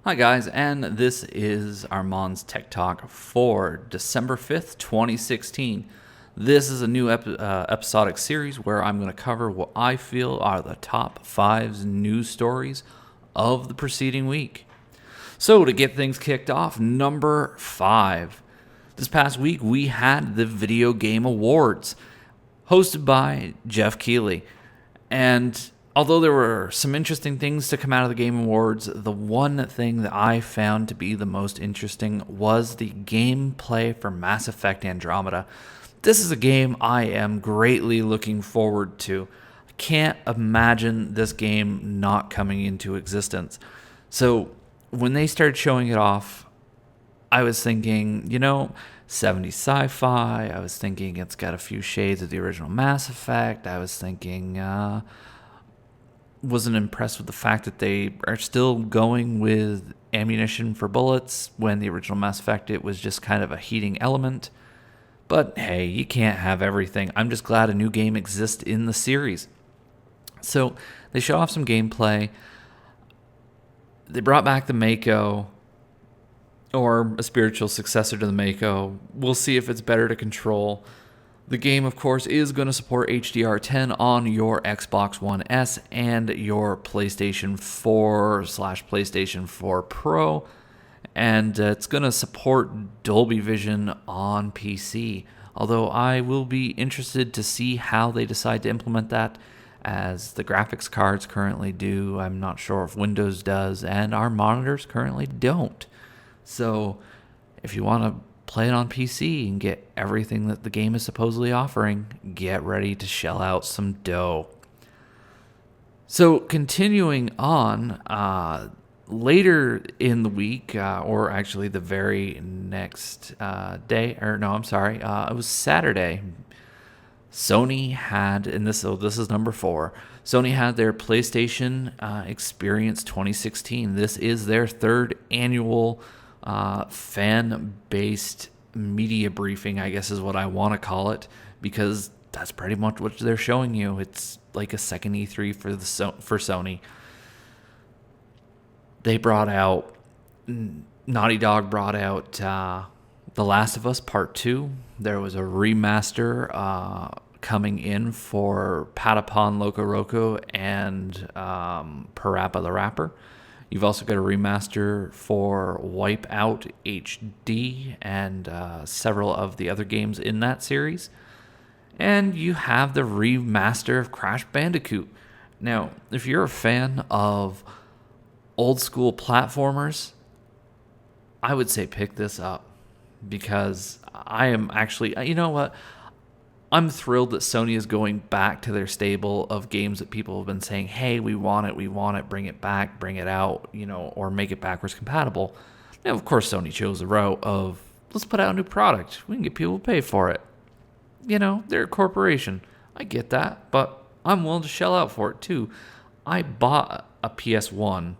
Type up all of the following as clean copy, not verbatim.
Hi, guys, and this is Armand's Tech Talk for December 5th, 2016. This is a new episodic series where I'm going to cover what I feel are the top 5 news stories of the preceding week. So, to get things kicked off, number 5. This past week, we had the Video Game Awards, hosted by Jeff Keighley. And although there were some interesting things to come out of the Game Awards, the one thing that I found to be the most interesting was the gameplay for Mass Effect Andromeda. This is a game I am greatly looking forward to. I can't imagine this game not coming into existence. So when they started showing it off, I was thinking, 70s sci-fi. I was thinking it's got a few shades of the original Mass Effect. I was thinking, wasn't impressed with the fact that they are still going with ammunition for bullets when the original Mass Effect, it was just kind of a heating element. But hey, you can't have everything. I'm just glad a new game exists in the series. So they show off some gameplay. They brought back the Mako, or a spiritual successor to the Mako. We'll see if it's better to control. The game, of course, is going to support HDR10 on your Xbox One S and your PlayStation 4/PlayStation 4 Pro. And it's going to support Dolby Vision on PC. Although I will be interested to see how they decide to implement that, as the graphics cards currently do. I'm not sure if Windows does, and our monitors currently don't. So if you want to play it on PC and get everything that the game is supposedly offering, get ready to shell out some dough. So continuing on, later in the week, or actually the very next day, it was Saturday, Sony had, and this is number 4, Sony had their PlayStation Experience 2016. This is their 3rd annual fan-based media briefing, I guess is what I want to call it, because that's pretty much what they're showing you. It's like a second E3 for Sony. They brought out, Naughty Dog brought out The Last of Us Part 2. There was a remaster coming in for Patapon Loco Roco and Parappa the Rapper. You've also got a remaster for Wipeout HD and several of the other games in that series. And you have the remaster of Crash Bandicoot. Now, if you're a fan of old school platformers, I would say pick this up, because I am actually, you know what? I'm thrilled that Sony is going back to their stable of games that people have been saying, hey, we want it, bring it back, bring it out, or make it backwards compatible. Now, of course, Sony chose the route of, let's put out a new product. We can get people to pay for it. They're a corporation. I get that, but I'm willing to shell out for it too. I bought a PS1,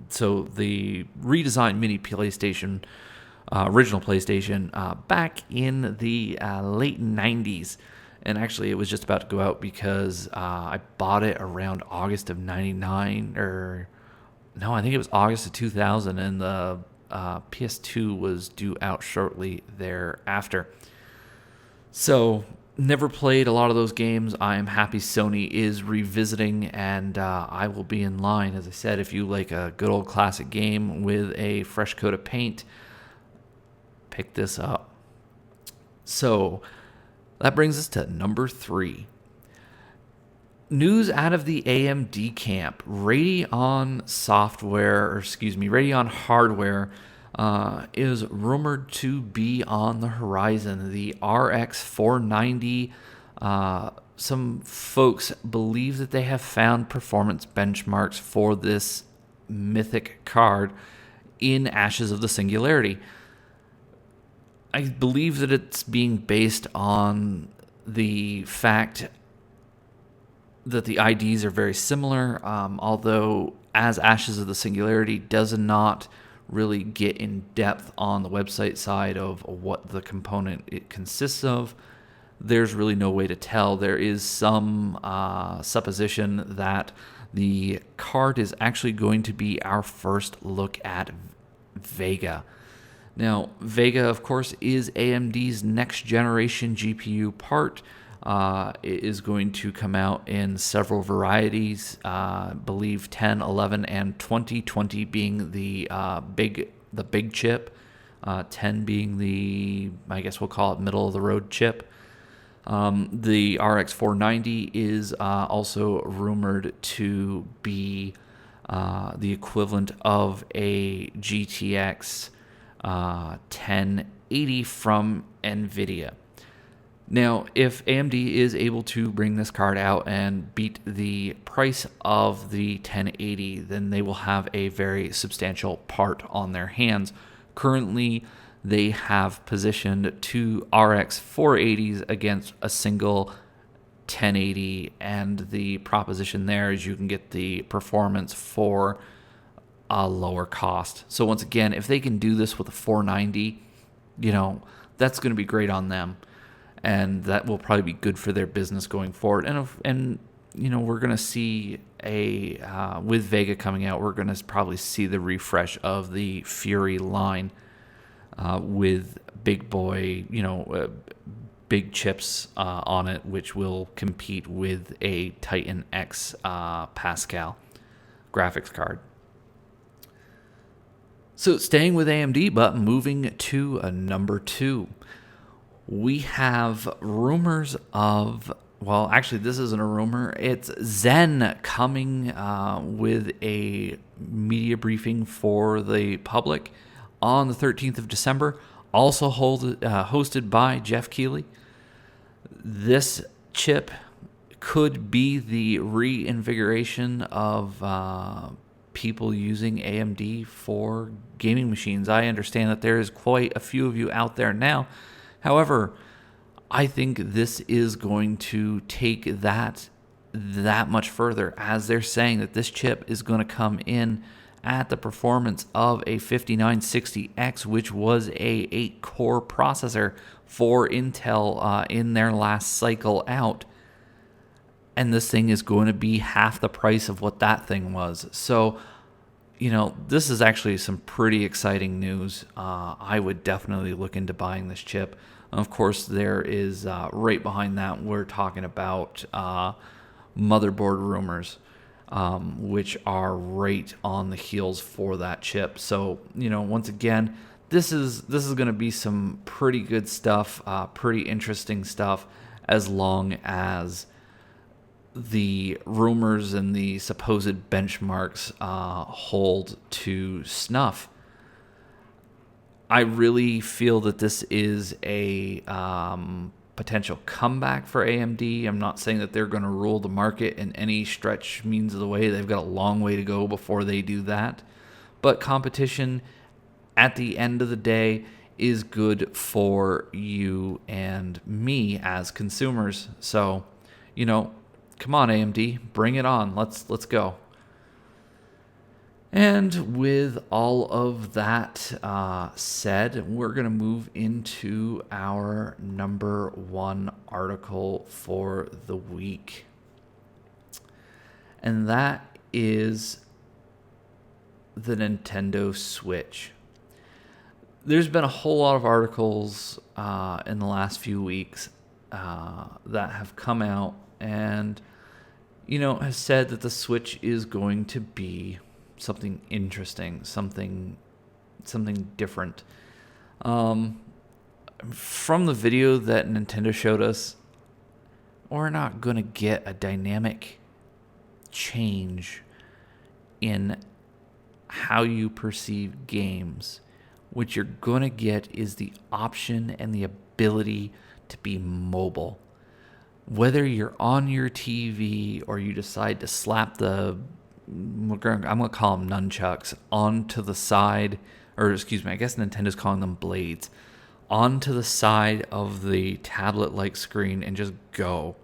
so the redesigned mini PlayStation, original PlayStation, back in the late 90s. And actually, it was just about to go out because I bought it around August of 99, I think it was August of 2000, and the PS2 was due out shortly thereafter. So, never played a lot of those games. I am happy Sony is revisiting, and I will be in line. As I said, if you like a good old classic game with a fresh coat of paint, pick this up. So that brings us to number 3. News out of the AMD camp. Radeon hardware is rumored to be on the horizon. The RX 490, some folks believe that they have found performance benchmarks for this mythic card in Ashes of the Singularity. I believe that it's being based on the fact that the IDs are very similar, although as Ashes of the Singularity does not really get in depth on the website side of what the component it consists of. There's really no way to tell. There is some supposition that The card is actually going to be our first look at Vega. Now, Vega, of course, is AMD's next generation GPU part. It is going to come out in several varieties, I believe 10, 11, and 20. 20 being the big chip, 10 being the, I guess we'll call it middle of the road chip. The RX 490 is also rumored to be the equivalent of a GTX 1080 from NVIDIA. Now, if AMD is able to bring this card out and beat the price of the 1080, then they will have a very substantial part on their hands. Currently, they have positioned two RX 480s against a single 1080, and the proposition there is you can get the performance for a lower cost. So once again, if they can do this with a 490, that's going to be great on them, and that will probably be good for their business going forward. And we're going to see with Vega coming out, we're going to probably see the refresh of the Fury line with big boy, big chips on it, which will compete with a Titan X Pascal graphics card. So staying with AMD, but moving to number 2, we have rumors of, well, actually this isn't a rumor, it's Zen coming with a media briefing for the public on the 13th of December, also hosted by Jeff Keighley. This chip could be the reinvigoration of people using AMD for gaming machines. I understand that there is quite a few of you out there now. However, I think this is going to take that much further, as they're saying that this chip is going to come in at the performance of a 5960X, which was a 8-core processor for Intel in their last cycle out. And this thing is going to be half the price of what that thing was. So, this is actually some pretty exciting news. I would definitely look into buying this chip. Of course, there is right behind that, we're talking about motherboard rumors, which are right on the heels for that chip. So, once again, this is going to be some pretty good stuff, pretty interesting stuff, as long as the rumors and the supposed benchmarks hold to snuff. I really feel that this is a potential comeback for AMD. I'm not saying that they're going to rule the market in any stretch means of the way. They've got a long way to go before they do that. But competition, at the end of the day, is good for you and me as consumers. So, come on, AMD, bring it on. Let's go. And with all of that said, we're going to move into our number 1 article for the week. And that is the Nintendo Switch. There's been a whole lot of articles in the last few weeks that have come out and, have said that the Switch is going to be something interesting, something different. From the video that Nintendo showed us, we're not going to get a dynamic change in how you perceive games. What you're going to get is the option and the ability to be mobile. Whether you're on your TV or you decide to slap I'm going to call them nunchucks, onto the side, or excuse me, I guess Nintendo's calling them blades, onto the side of the tablet-like screen and just go.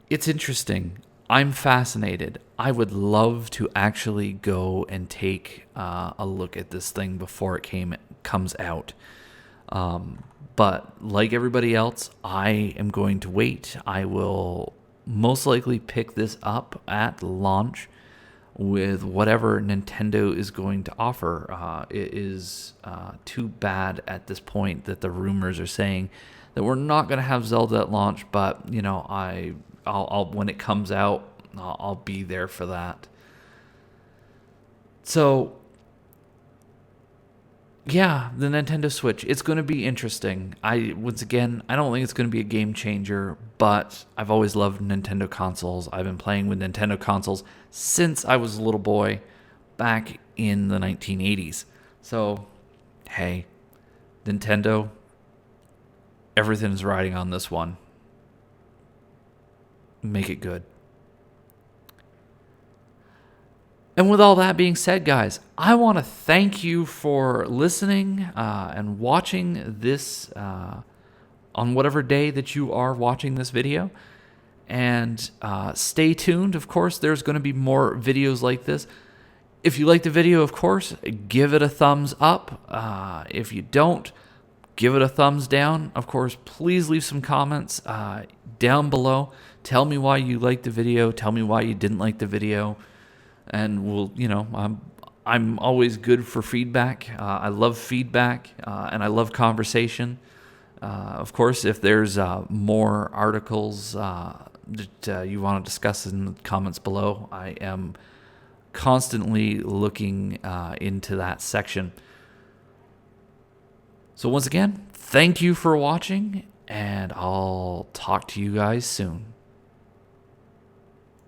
It's interesting. I'm fascinated. I would love to actually go and take a look at this thing before it comes out. But like everybody else, I am going to wait. I will most likely pick this up at launch with whatever Nintendo is going to offer. It is too bad at this point that the rumors are saying that we're not going to have Zelda at launch, but I'll when it comes out, I'll be there for that. So yeah, the Nintendo Switch. It's going to be interesting. Once again, I don't think it's going to be a game changer, but I've always loved Nintendo consoles. I've been playing with Nintendo consoles since I was a little boy back in the 1980s. So, hey, Nintendo, everything is riding on this one. Make it good. And with all that being said, guys, I want to thank you for listening and watching this on whatever day that you are watching this video. And stay tuned. Of course, there's going to be more videos like this. If you like the video, of course, give it a thumbs up. If you don't, give it a thumbs down. Of course, please leave some comments down below. Tell me why you liked the video. Tell me why you didn't like the video. And I'm always good for feedback. I love feedback, and I love conversation. Of course, if there's more articles that you want to discuss in the comments below, I am constantly looking into that section. So once again, thank you for watching, and I'll talk to you guys soon.